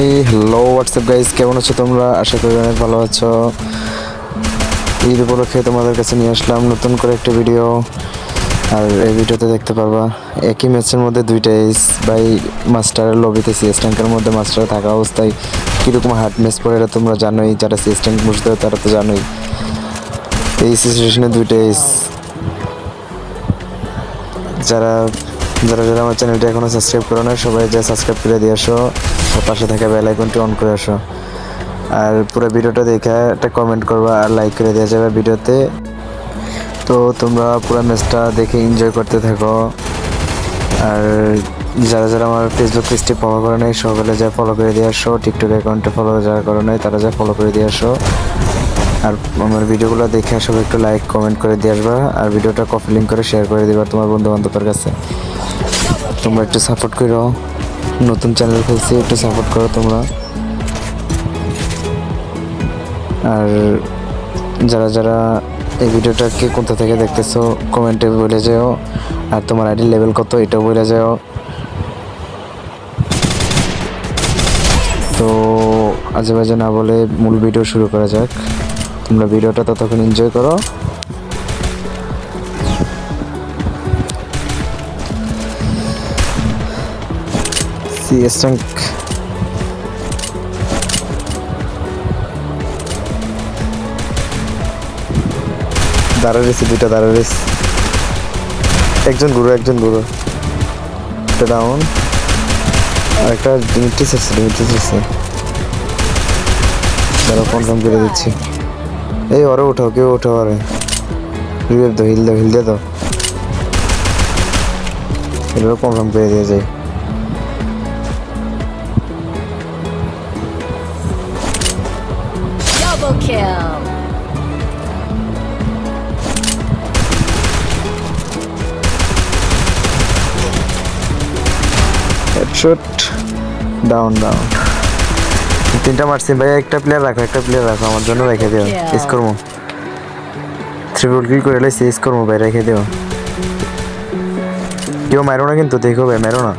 এই hello WhatsApp guys, কেমন আছো তোমরা? আশা করি অনেক ভালো আছো। ঈদ উপলক্ষে তোমাদের কাছে নিয়ে আসলাম নতুন করে একটা ভিডিও। আর এই ভিডিওতে দেখতে পারবা একই ম্যাচের মধ্যে দুইটা এস বাই মাস্টারের লবিতে সিএস ট্যাঙ্কের মধ্যে মাস্টার থাকা অবস্থায় কীরকম হার্ড ম্যাচ পড়ে এটা তোমরা জানোই। যারা সিএস ট্যাঙ্ক বুঝতে হবে তারা তো জানোই। এই সিচুয়েশনে দুইটা এস। যারা যারা যারা আমার চ্যানেলটা এখনও সাবস্ক্রাইব করো না, সবাই যা সাবস্ক্রাইব করে দিয়ে আসো, পাশে থাকা বেল আইকনটি অন করে আসো। আর পুরো ভিডিওটা দেখে একটা কমেন্ট করবা আর লাইক করে দেওয়া যাবে ভিডিওতে। তো তোমরা পুরো ম্যাচটা দেখে এনজয় করতে থাকো। আর যারা যারা আমার ফেসবুক পেজটি ফলো করে নেই, সকলে যা ফলো করে দিয়ে আসো। টিকটক অ্যাকাউন্টে ফলো যারা করে নেই তারা যা ফলো করে দিয়ে আসো। আর আমার ভিডিওগুলো দেখে সবাই একটু লাইক কমেন্ট করে দিয়ে আসবা। আর ভিডিওটা কপি লিঙ্ক করে শেয়ার করে দিবা তোমার বন্ধু বান্ধবের কাছে। তোমরা একটু সাপোর্ট করো, নতুন চ্যানেল খুলছি, একটু সাপোর্ট করো তোমরা। আর যারা যারা এই ভিডিওটাকে কোথা থেকে দেখতেছো কমেন্টে বলে যাও। আর তোমার আইডির লেভেল কত এটাও বলে যাও। তো আজে বাজে না বলে মূল ভিডিও শুরু করা যাক। তোমরা ভিডিওটা ততক্ষণ এনজয় করো। সিএস ট্যাঙ্ক দাঁড়া রয়েছে, দুইটা দাঁড়া রয়েছে। একজন গুরু একটা ডাউন আর একটা ডিমিট্রিস আছে। তারা কনফার্ম করে দিচ্ছি। এই ওরে উঠাও, কেউ উঠাও, আরে রিভাইভ দাও, হিল দিয়ে দাও। এটাও কনফার্ম করে দিয়ে যায়। Double kill. Headshot, down. তিনটা মারছি ভাই। একটা প্লেয়ার রাখো আমার জন্য, রেখে দিও। এস করবো, ট্রিপল কিল করে লাইছি। এস করবো ভাই, রেখে দিও। কেউ মারো না কিন্তু, দেখো ভাই মারো না।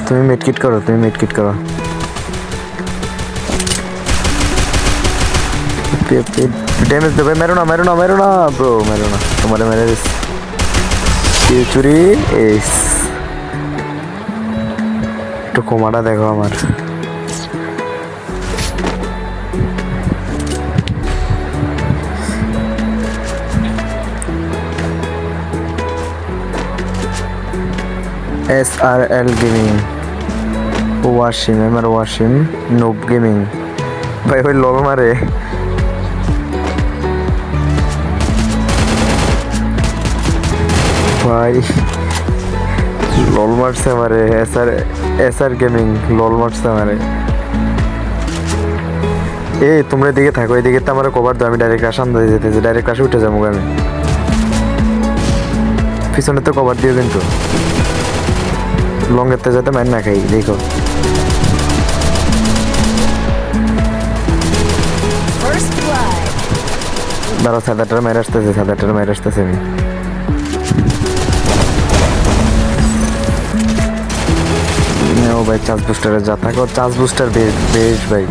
তুমি মিডকিট করো। ড্যামেজ দেবে, মেরো না ব্রো, মেরো না। তোমার মেরে দিস চুরি। এস একটু কোমাটা দেখো আমার। SRL gaming, Wasim noob gaming. ভাই ওই লল মারে। ভাই লল মারছে আমারে। এসআর গেমিং লল মারছে আমারে। এই তোমরা এদিকে থাকো, এদিকে তো আমার কভার দাও। আমি ডাইরেক্ট রাশ আন্দাজে যেতেছি, ডাইরেক্ট রাশে উঠে যাবো আমি। পিছনে তো কভার দিও কিন্তু, লঙ্গেতে যাতে মাইন না খাই। দেখো First blood. দাঁড়া, সাদাটার মেরে আসতেছে আমি। ও ভাই চার্জ বুস্টারে যা থাকো, চার্জ বুস্টার বেশ ভাই।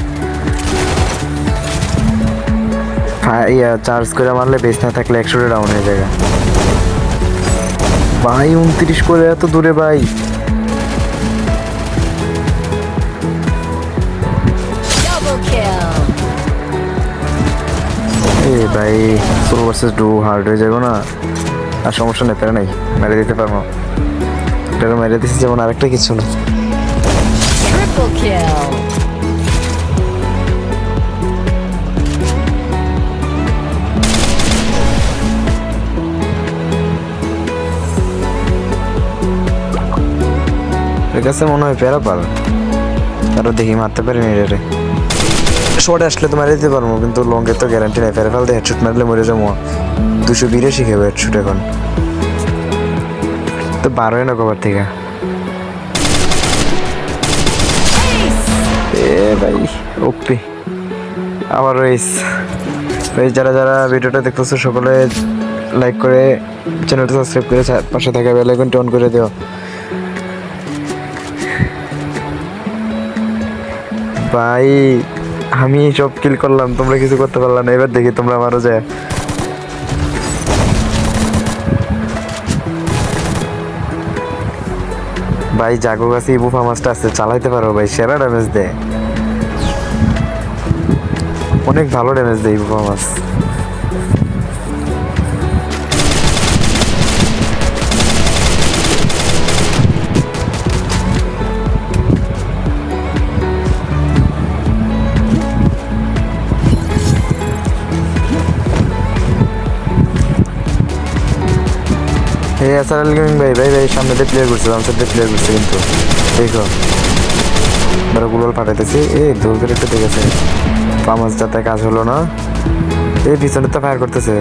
চার্জ করে মারলে বেশ না থাকলে 100 ডাউন হয়ে যায় ভাই। 29 করে এত দূরে ভাই। Double kill. এ ভাই সোলো ভার্সেস ডু হার্ড হয়ে যাবো না। আর সমস্যা নেই, প্যারা নাই, মেরে দিতে পারবো। এটা মেরে দিচ্ছি যেমন আরেকটা কিছু না। Triple kill. এর কাছে মনে হয় প্যারা পার, আরো দেখি মারতে পারি না রে। শর্টে আসলে তো মারি দিতে পারবো, কিন্তু লঙ্গের তো গ্যারান্টি নেই। প্যারা ফেলতে হেডশুট মারলে মরে যাবো। 282 খাবে হেডশুট এখন তো, 12 না কভার থেকে। এ ভাই ওপি আবার রয়েছে ভাই। যারা যারা ভিডিওটা দেখতেছো সকলে লাইক করে চ্যানেলটা সাবস্ক্রাইব করে পাশে থাকা বেল আইকনটি অন করে দিও। ভাই আমি সব কিল করলাম, তোমরা কিছু করতে পারলাম না। এবার দেখি তোমরা মারো যায়। ভাই জাগো গাছে ইবু ফার্মাসটা আছে, চালাইতে পারো ভাই, সেরা ড্যামেজ দেয়, অনেক ভালো ড্যামেজ দেয় ইবু ফার্মাস। এই এসআরএল গেমিং ভাই ভাই ভাই সামনে দিয়ে প্লেয়ার করছে, বাম সাইড প্লেয়ার করছে, কিন্তু দেখো ধরো গুলোল ফাটাইতেছি। এই দূর করে একটু দেখেছে, ফার্মাস যাতে কাজ হলো না। এই পিছনে তো ফায়ার করতেছে,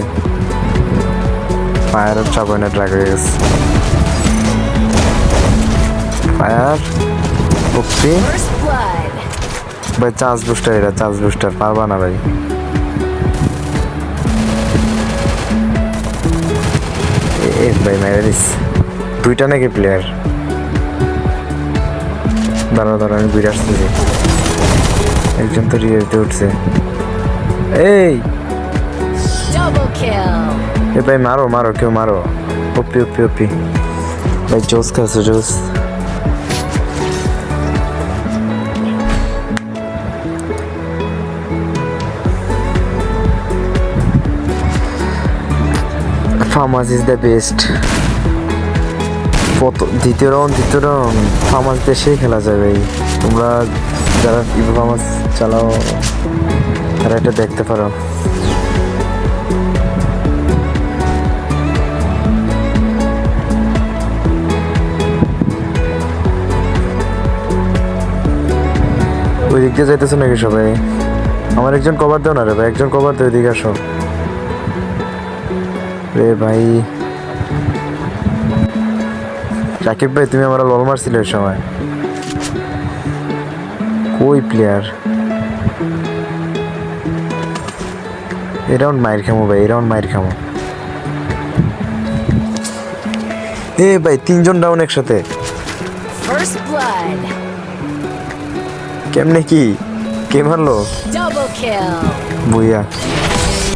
ফায়ার চাপাই না, ট্রাক হয়ে গেছে ফায়ার। ওকে First blood. ভাই চার্জ বুস্টার, এটা চার্জ বুস্টার, পারবা না ভাই। এ ভাই ম্যারিস দুইটা নাকি প্লেয়ার, দাঁড়া দাঁড়া আমি ঘুরে আসতেছি। একজন তো রিয়েতে উঠছে। এই Double kill. এ ভাই মারো মারো, কেউ মারো। ওপি ওপি ওপি ভাই, জোস খাচ্ছে জোস। ফার্মাস ইজ দ্য বেস্ট। দ্বিতীয় রাউন্ড ফার্মাস দেশেই খেলা যায় ভাই। তোমরা যারা ইভো ফার্মাস চালাও তারা এটা দেখতে পারো। ওই দিক দিয়ে যাইতেছো নাকি সবাই? আমার একজন কভার দাও না রে ভাই, একজন কভার দাও, এদিকে আসো রে ভাই। রাকিব ভাই তুমি আমার লল মারছিলে ওই সময়, কই প্লেয়ার? এই রাউন্ড মাইর খামো ভাই, এই রাউন্ড মাইর খামো। এ ভাই তিনজন ডাউন একসাথে, First blood. কেমনে কি কে মারলো? Double kill. বুইয়া।